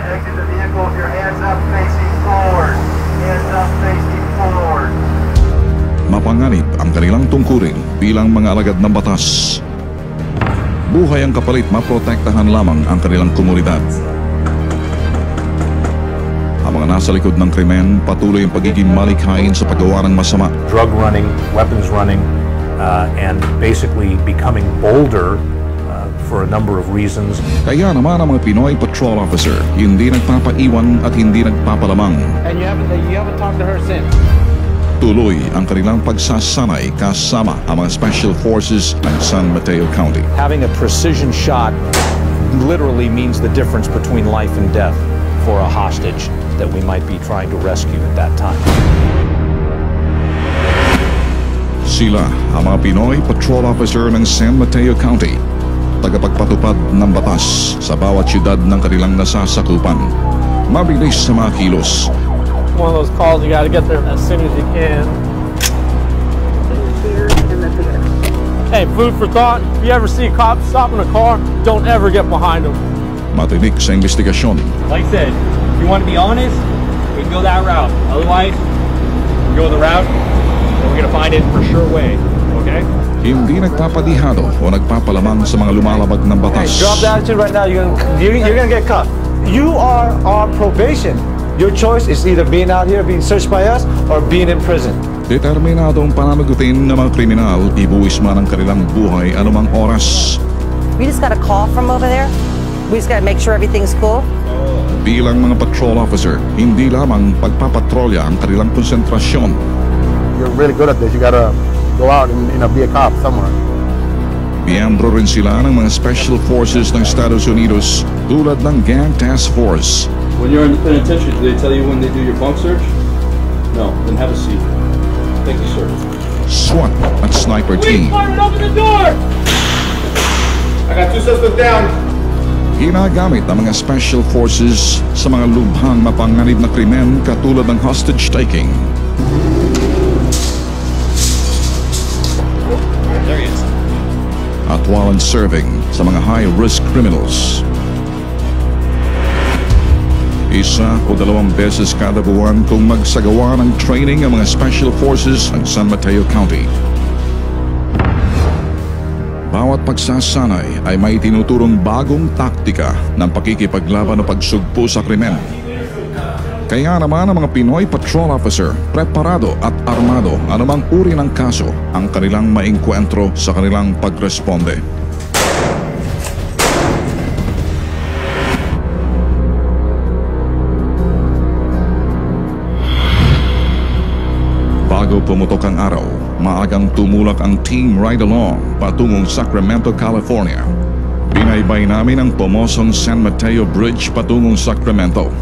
Exit the vehicle with your hands up facing forward. Hands up facing forward. Mapanganib ang kanilang tungkulin bilang mga alagad ng batas. Buhay ang kapalit, maprotektahan lamang ang kanilang komunidad. Ang mga nasa likod ng krimen, patuloy ang pagiging malikhain sa paggawa ng masama. Drug running, weapons running, and basically becoming bolder for a number of reasons. Kaya naman ang mga Pinoy patrol officer, hindi nagpapaiwan at hindi nagpapalamang. And you haven't talked to her since? Tuloy ang kanilang pagsasanay kasama ang mga special forces ng San Mateo County. Having a precision shot literally means the difference between life and death for a hostage that we might be trying to rescue at that time. Sila ang mga Pinoy patrol officer ng San Mateo County, tagapagpatupad ng batas sa bawat syudad ng kanilang nasasakupan. Mabilis sa mga kilos. One of those calls, you gotta get there as soon as you can. Hey, food for thought. If you ever see a cop stopping a car, don't ever get behind them. Matinik sa investigasyon. Like I said, if you want to be honest, we can go that route. Otherwise, we go the route, and we're gonna find it for sure way. Okay? Hindi nagpapadihado o nagpapalamang sa mga lumalabag ng batas. Hey, drop the attitude right now. You're gonna get cuffed. You are on probation. Your choice is either being out here being searched by us or being in prison. Determinadong pananagutin ng mga kriminal, ibuwis man ang kanilang buhay anumang oras. We just got a call from over there. We just gotta make sure everything's cool. Bilang mga patrol officer, hindi lamang pagpapatrolya ang kanilang konsentrasyon. You're really good at this. You gotta go out and be a cop somewhere. Miyembro rin sila ng mga special forces ng Estados Unidos tulad ng Gang Task Force. When you're in the penitentiary, do they tell you when they do your bunk search? No, then have a seat. Thank you, sir. Swat at sniper team. Open the door! I got 2 suspects down. Ginagamit ang mga special forces sa mga lubhang mapanganib na krimen katulad ng hostage taking. There he is. At warrant serving sa mga high-risk criminals. Isa o 2 beses kada buwan kung magsagawa ng training ang mga special forces ng San Mateo County. Bawat pagsasanay ay may tinuturong bagong taktika ng pakikipaglaban o pagsugpo sa krimen. Kaya naman ang mga Pinoy patrol officer, preparado at armado anumang uri ng kaso ang kanilang maengkwentro sa kanilang pagresponde. Bago pumutok ang araw, maagang tumulak ang team ride-along patungong Sacramento, California. Binaybay namin ang pamosong San Mateo Bridge patungong Sacramento.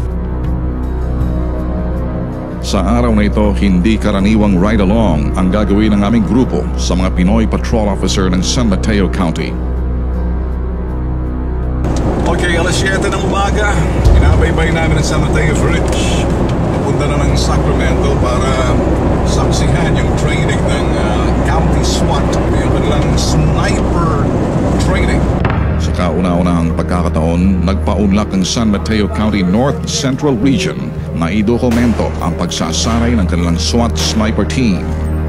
Sa araw na ito, hindi karaniwang ride-along ang gagawin ng aming grupo sa mga Pinoy Patrol Officer ng San Mateo County. Okay, alas 7 ng umaga, inabaybay namin ang San Mateo Bridge. Papunta na ng Sacramento para saksihan yung training ng County Swat, yung kanilang sniper training. Sa kauna-unahang pagkakataon, nagpaunlak ang San Mateo County North Central Region na idokumento ang pagsasanay ng kanilang SWAT sniper team.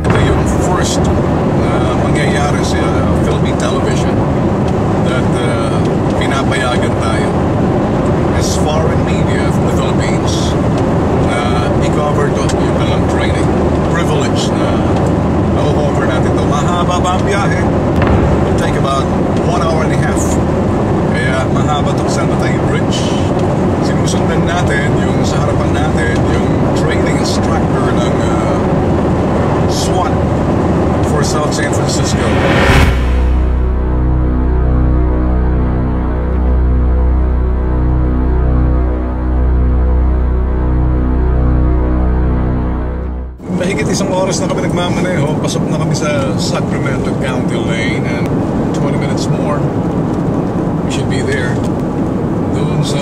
Ito yung first mangyayari sa Philippine television that pinapayagan tayo as foreign media from the Philippines na i-cover to yung kanilang training. Privilege na na-cover natin ito. Mahaba ba ang biyahe? It'll take about 1 hour and a half. Kaya mahaba itong San Mateo Bridge. Sinusundan natin yung sa harapan natin yung training instructor ng SWAT for South San Francisco. Mahigit 1 oras na kami nagmamaneho. Pasok na kami sa Sacramento County Lane and 20 minutes more we should be there. Doon sa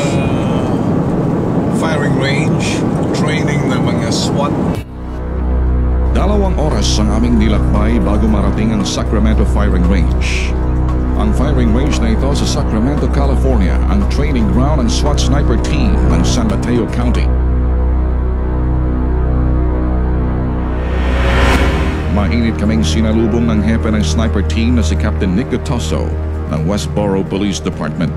firing range, training ng mga SWAT. 2 oras ang aming nilakbay bago marating ang Sacramento firing range. Ang firing range na ito sa Sacramento, California, ang training ground ng SWAT sniper team ng San Mateo County. Mainit kaming sinalubong ng hepe ng sniper team na si Captain Nick Guttoso ng Westboro Police Department.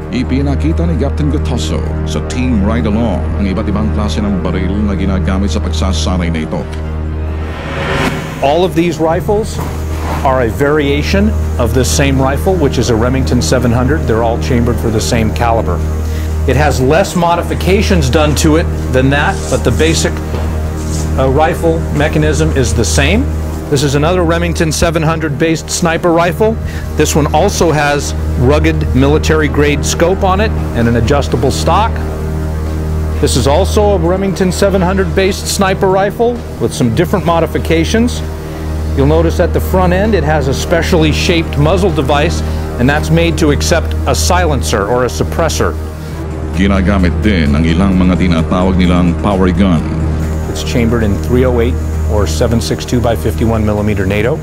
Ipinakita ni Captain Guttoso sa team ride-along ang iba't ibang klase ng baril na ginagamit sa pagsasanay na ito. All of these rifles are a variation of this same rifle, which is a Remington 700. They're all chambered for the same caliber. It has less modifications done to it than that, but the basic rifle mechanism is the same. This is another Remington 700 based sniper rifle. This one also has rugged military grade scope on it and an adjustable stock. This is also a Remington 700 based sniper rifle with some different modifications. You'll notice at the front end it has a specially shaped muzzle device, and that's made to accept a silencer or a suppressor. Ginagamit din ang ilang mga tinatawag nilang power gun. It's chambered in 308 or 7.62 by 51 millimeter NATO.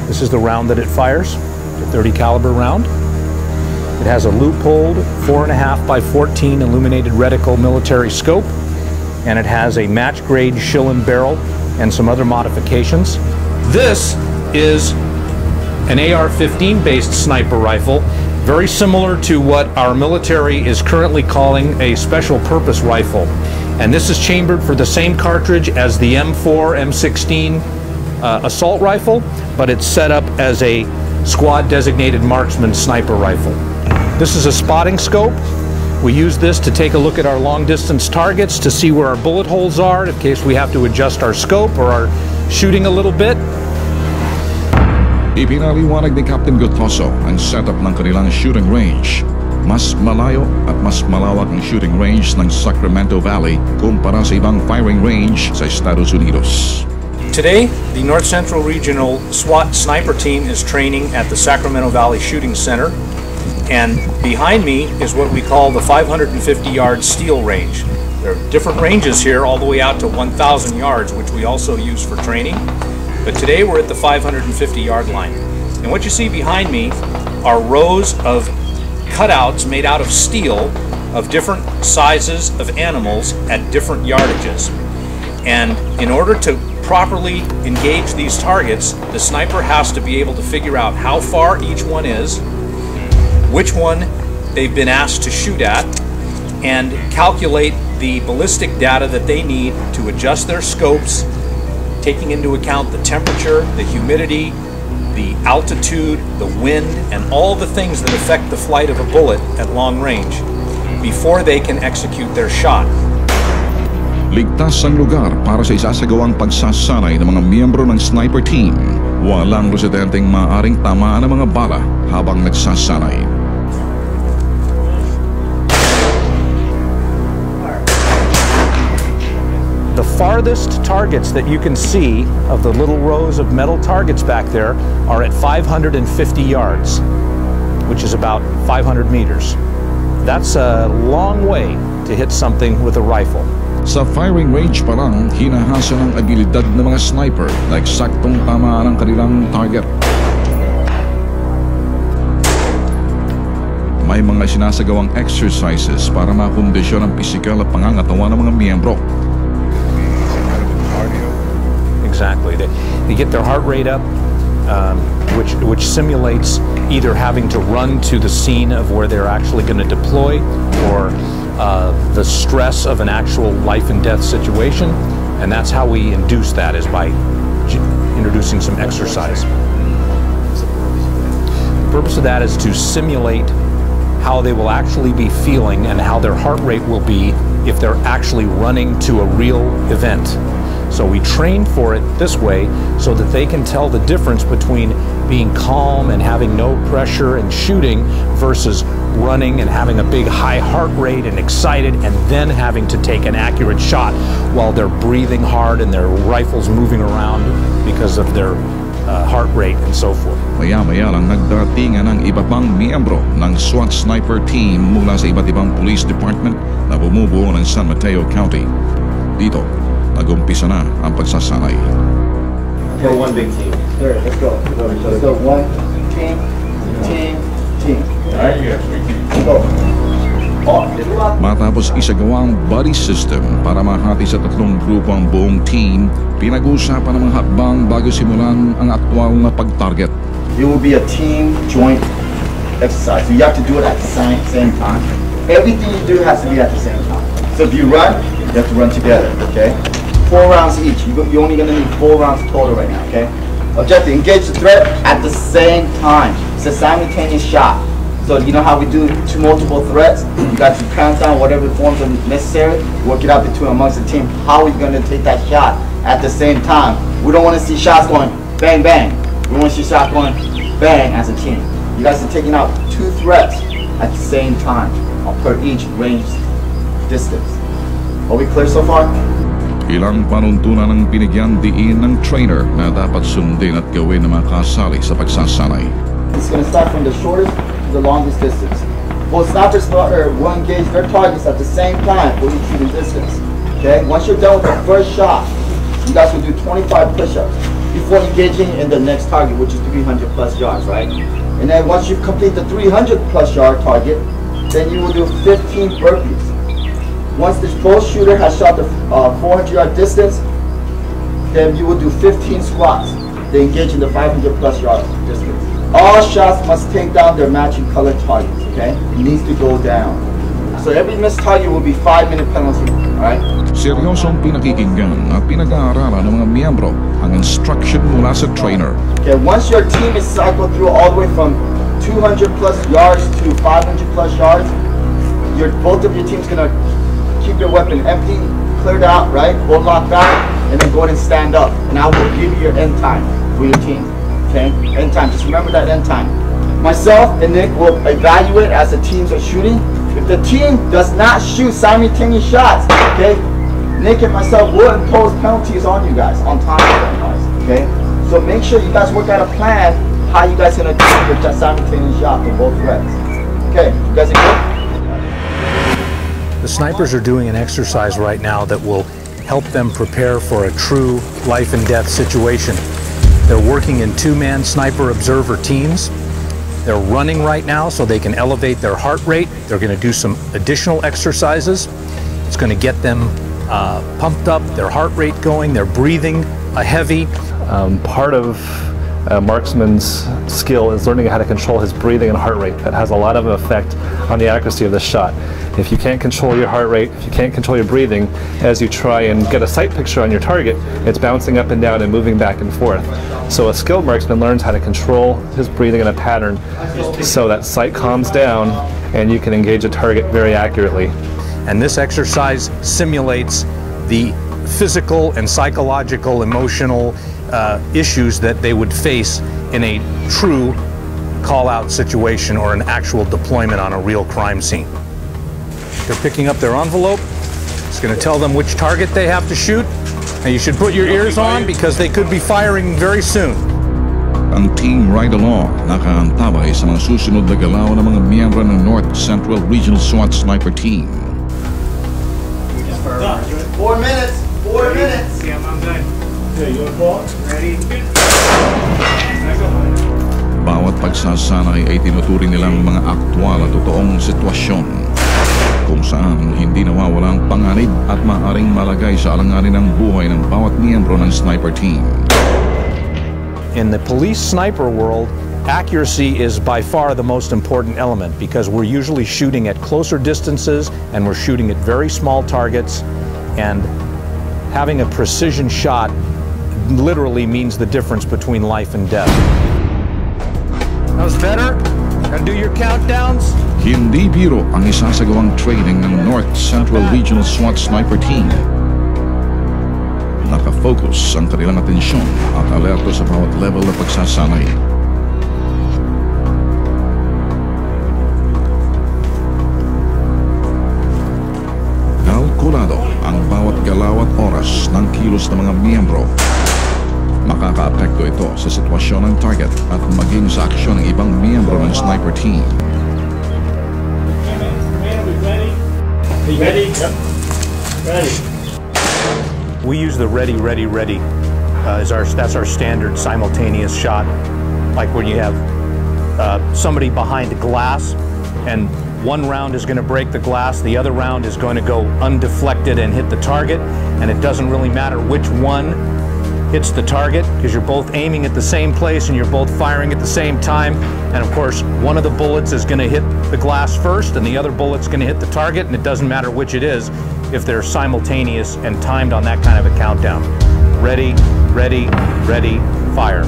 This is the round that it fires, the 30 caliber round. It has a loopholed 4.5 by 14 illuminated reticle military scope, and it has a match grade Schillen barrel and some other modifications. This is an AR-15 based sniper rifle, very similar to what our military is currently calling a special purpose rifle. And this is chambered for the same cartridge as the M4, M16 assault rifle, but it's set up as a squad designated marksman sniper rifle. This is a spotting scope. We use this to take a look at our long distance targets to see where our bullet holes are in case we have to adjust our scope or our shooting a little bit. Ipinaliwanag ni Captain Guttoso ang setup ng kanilang shooting range. Mas malayo at mas malawak ang shooting range ng Sacramento Valley kumpara sa ibang firing range sa Estados Unidos. Today, the North Central Regional SWAT sniper team is training at the Sacramento Valley Shooting Center, and behind me is what we call the 550-yard steel range. There are different ranges here all the way out to 1,000 yards, which we also use for training. But today we're at the 550-yard line. And what you see behind me are rows of cutouts made out of steel of different sizes of animals at different yardages. And in order to properly engage these targets, the sniper has to be able to figure out how far each one is, which one they've been asked to shoot at, and calculate the ballistic data that they need to adjust their scopes, taking into account the temperature, the humidity, the altitude, the wind, and all the things that affect the flight of a bullet at long range before they can execute their shot. Ligtas ang lugar para sa isasagawang pagsasanay ng mga miyembro ng sniper team. Walang residenteng maaaring tamaan ng mga bala habang nagsasanay. The farthest targets that you can see of the little rows of metal targets back there are at 550 yards, which is about 500 meters. That's a long way to hit something with a rifle. Sa firing range pa lang, hinahasa ng abilidad ng mga sniper na eksaktong tamaan ang kanilang target. May mga sinasagawang exercises para makondisyon ang pisikal at pangangatawan ng mga miyembro. Exactly. They get their heart rate up, which simulates either having to run to the scene of where they're actually going to deploy or the stress of an actual life and death situation. And that's how we induce that, is by introducing some exercise. The purpose of that is to simulate how they will actually be feeling and how their heart rate will be if they're actually running to a real event. So we train for it this way so that they can tell the difference between being calm and having no pressure and shooting versus running and having a big high heart rate and excited and then having to take an accurate shot while they're breathing hard and their rifles moving around because of their heart rate and so forth. Maya-maya lang nagdatingan ng iba pang miyembro ng SWAT sniper team mula sa iba't ibang police department na bumubuo ng San Mateo County. Dito, nag-umpisa na ang pagsasanay. For one big team. All right, let's go. So 1, team, team, team. Alright? Go. Matapos isagawa ang buddy system para mahati sa tatlong grupo ang buong team, pinag-uusapan ng mga hakbang bago simulan ang aktwal na pag-target. It will be a team joint exercise. So you have to do it at the same time. Everything you do has to be at the same time. So if you run, you have to run together, okay? 4 rounds each. You're only going to need 4 rounds total right now, okay? Objective, engage the threat at the same time. It's a simultaneous shot. So you know how we do multiple threats? You got to count down whatever forms are necessary, work it out between amongst the team. How are we going to take that shot at the same time? We don't want to see shots going bang, bang. We want to see shots going bang as a team. You guys are taking out 2 threats at the same time per each range distance. Are we clear so far? Ilang panuntunan ang binigyan diin ng trainer na dapat sundin at gawin ng mga kasali sa pagsasanay. It's going to start from the shortest to the longest distance. Both snipers will engage their targets at the same time for each shooting distance. Okay? Once you're done with the first shot, you guys will do 25 push-ups before engaging in the next target, which is 300 plus yards, right? And then once you complete the 300 plus yard target, then you will do 15 burpees. Once the both shooter has shot the 400 yard distance, then you will do 15 squats. They engage in the 500 plus yard distance. All shots must take down their matching color targets, okay? It needs to go down. So every missed target will be 5-minute penalty, alright? Seryosong pinakikinggan at pinag-aaralan ng mga miyembro ang instruction mula sa trainer. Okay, once your team is cycled through all the way from 200 plus yards to 500 plus yards, both of your team's gonna keep your weapon empty, cleared out, right? Hold lock back, and then go ahead and stand up. And I will give you your end time for your team. Okay? End time. Just remember that end time. Myself and Nick will evaluate as the teams are shooting. If the team does not shoot simultaneous shots, okay, Nick and myself will impose penalties on you guys, on time for you guys. Okay? So make sure you guys work out a plan how you guys gonna do your simultaneous shot for both threats. Okay, you guys are good? The snipers are doing an exercise right now that will help them prepare for a true life and death situation. They're working in 2-man sniper observer teams. They're running right now so they can elevate their heart rate. They're going to do some additional exercises. It's going to get them pumped up, their heart rate going, their breathing heavy. Part of a marksman's skill is learning how to control his breathing and heart rate. That has a lot of effect on the accuracy of the shot. If you can't control your heart rate, if you can't control your breathing, as you try and get a sight picture on your target, it's bouncing up and down and moving back and forth. So a skilled marksman learns how to control his breathing in a pattern so that sight calms down and you can engage a target very accurately. And this exercise simulates the physical and psychological, emotional issues that they would face in a true call-out situation or an actual deployment on a real crime scene. They're picking up their envelope. It's going to tell them which target they have to shoot. And you should put your ears on because they could be firing very soon. Ang team ride-along nakaantabay sa mga susunod na galaw ng mga miyembro ng North Central Regional SWAT Sniper Team. 4 minutes. 4 minutes. Yeah, I'm done. Okay, you want to ball? Ready? Bawat pagsasanay ay tinuturing nilang mga aktwal at totoong sitwasyon kung saan hindi nawawala ang panganib at maaaring malagay sa alanganin ng buhay ng bawat miyembro ng sniper team. In the police sniper world, accuracy is by far the most important element because we're usually shooting at closer distances and we're shooting at very small targets, and having a precision shot literally means the difference between life and death. That was better? Gonna do your countdowns? Hindi biro ang isasagawang training ng North Central Regional SWAT Sniper Team. Nakafocus ang kanilang atensyon at alerto sa bawat level na pagsasanay. Kalkulado ang bawat galaw at oras ng kilos ng mga miyembro. Makaka-apekto ito sa sitwasyon ng target at maging sa aksyon ng ibang miyembro ng sniper team. Ready? Yep. Ready. We use the ready, ready, ready. That's our standard simultaneous shot. Like when you have somebody behind glass, and one round is going to break the glass, the other round is going to go undeflected and hit the target, and it doesn't really matter which one hits the target because you're both aiming at the same place and you're both firing at the same time. And of course, one of the bullets is going to hit the glass first and the other bullet's going to hit the target, and it doesn't matter which it is if they're simultaneous and timed on that kind of a countdown. Ready, ready, ready, fire.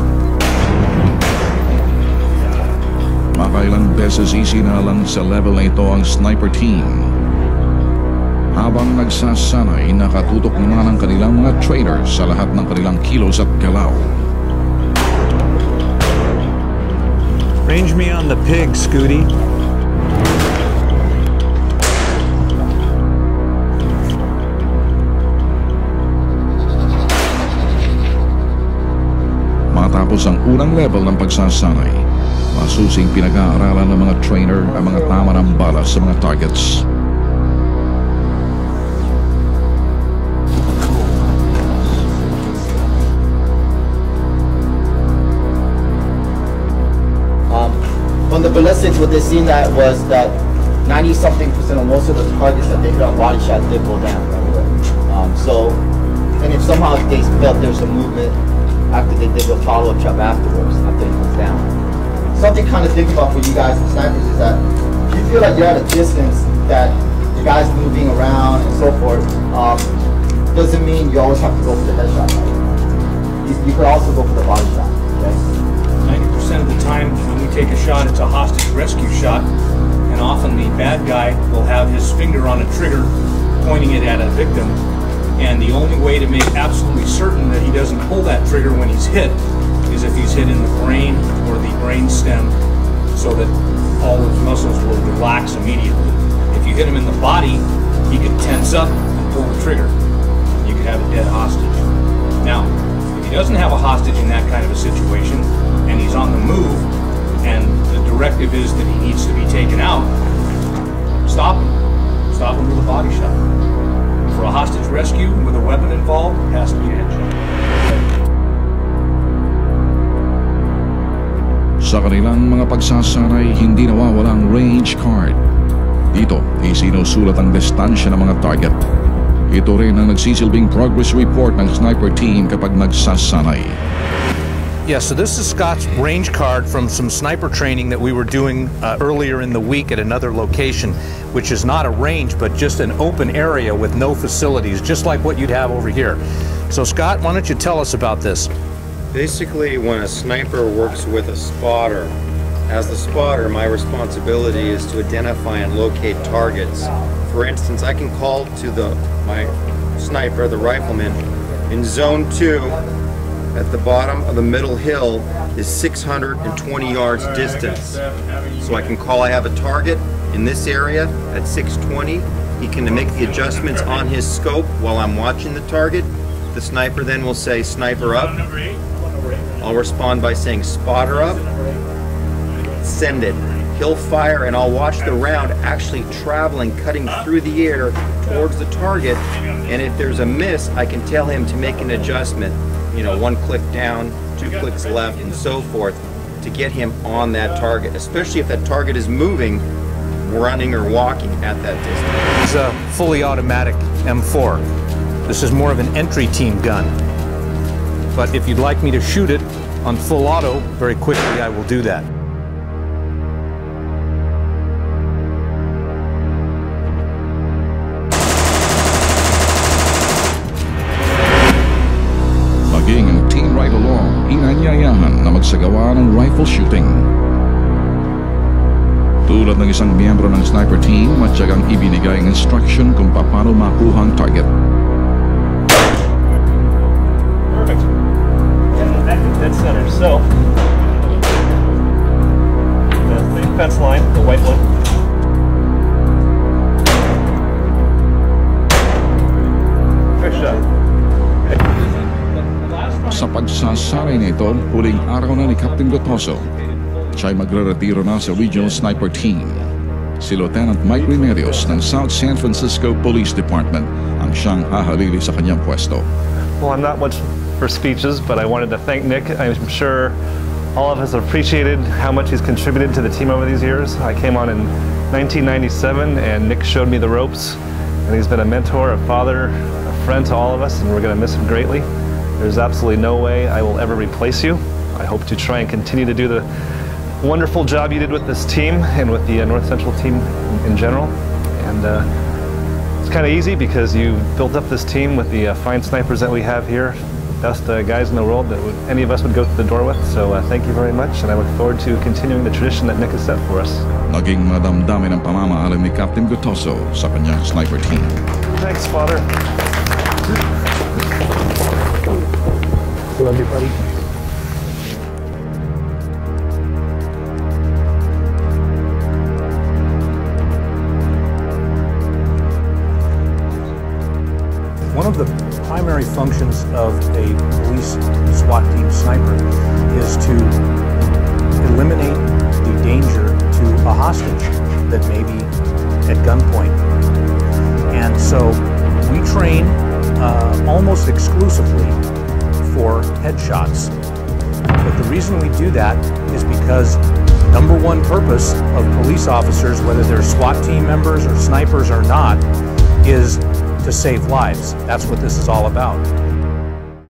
Makailang beses isinalang sa level na ito ang sniper team. Habang nagsasanay, nakatutok naman ang kanilang mga trainers sa lahat ng kanilang kilos at galaw. Range me on the pig, Scooty. Matapos ang unang level ng pagsasanay, masusing pinag-aaralan ng mga trainer ang mga tama ng bala sa mga targets. On the ballistics, what they seen that was that 90-something% of most of the targets that they hit on body shots did go down right away. And if somehow they felt there's a movement after they did a follow-up trap afterwards, after it was down. Something kind of think about for you guys as snipers is that if you feel like you're at a distance that the guy's moving around and so forth, doesn't mean you always have to go for the headshot. You could also go for the body shot. Okay? 90% of the time when we take a shot, it's a hostage rescue shot, and often the bad guy will have his finger on a trigger pointing it at a victim, and the only way to make absolutely certain that he doesn't pull that trigger when he's hit is if he's hit in the brain or the brain stem, so that all those muscles will relax immediately. If you hit him in the body, he could tense up and pull the trigger. You could have a dead hostage. Now, if he doesn't have a hostage in that kind of a situation, and he's on the move, and the directive is that he needs to be taken out, stop him. Stop him with a body shot. For a hostage rescue with a weapon involved, it has to be a headshot. Sa kanilang mga pagsasanay, hindi nawawala ang range card. Dito, isinusulat ang distansya ng mga target. Ito rin ang nagsisilbing progress report ng sniper team kapag nagsasanay. Yeah, so this is Scott's range card from some sniper training that we were doing earlier in the week at another location, which is not a range, but just an open area with no facilities, just like what you'd have over here. So Scott, why don't you tell us about this? Basically, when a sniper works with a spotter, as the spotter, my responsibility is to identify and locate targets. For instance, I can call to my sniper, the rifleman, in zone 2, at the bottom of the middle hill is 620 yards distance. So I can call, I have a target in this area at 620. He can make the adjustments on his scope while I'm watching the target. The sniper then will say, sniper up. I'll respond by saying, spotter up. Send it. He'll fire and I'll watch the round actually traveling, cutting through the air towards the target. And if there's a miss, I can tell him to make an adjustment. You know, 1 click down, 2 clicks left, and so forth, to get him on that target, especially if that target is moving, running, or walking at that distance. It's a fully automatic M4. This is more of an entry team gun. But if you'd like me to shoot it on full auto very quickly, I will do that. Ang team right along, inanyayahan na magsagawa ng rifle shooting. Tulad ng isang miyembro ng sniper team, matyagang ibinigay ang instruction kung paano makuha ang target. Perfect. Dead center. So, the thin fence line, the white one. Good shot. Sa pagsasanay nito, huling araw na ni Captain Gotoso. Siya'y magre-retiro na sa Regional Sniper Team. Si Lieutenant Mike Remedios ng South San Francisco Police Department ang siyang hahalili sa kanyang pwesto. Well, I'm not much for speeches, but I wanted to thank Nick. I'm sure All of us have appreciated how much he's contributed to the team over these years. I came on in 1997 and Nick showed me the ropes, and he's been a mentor, a father, a friend to all of us, and we're going to miss him greatly. There's absolutely no way I will ever replace you. I hope to try and continue to do the wonderful job you did with this team and with the North Central team in general. And it's kind of easy because you built up this team with the fine snipers that we have here. Best guys in the world that any of us would go through the door with. So thank you very much, and I look forward to continuing the tradition that Nick has set for us. Naging madamdamin ang pamamaalam ni Captain Gotoso sa kanyang sniper team. Thanks, Father. Love you, buddy. One of the primary functions of a police SWAT team sniper is to eliminate the danger to a hostage that may be at gunpoint. And so we train almost exclusively for headshots. But the reason we do that is because number one purpose of police officers, whether they're SWAT team members or snipers or not, is to save lives. That's what this is all about.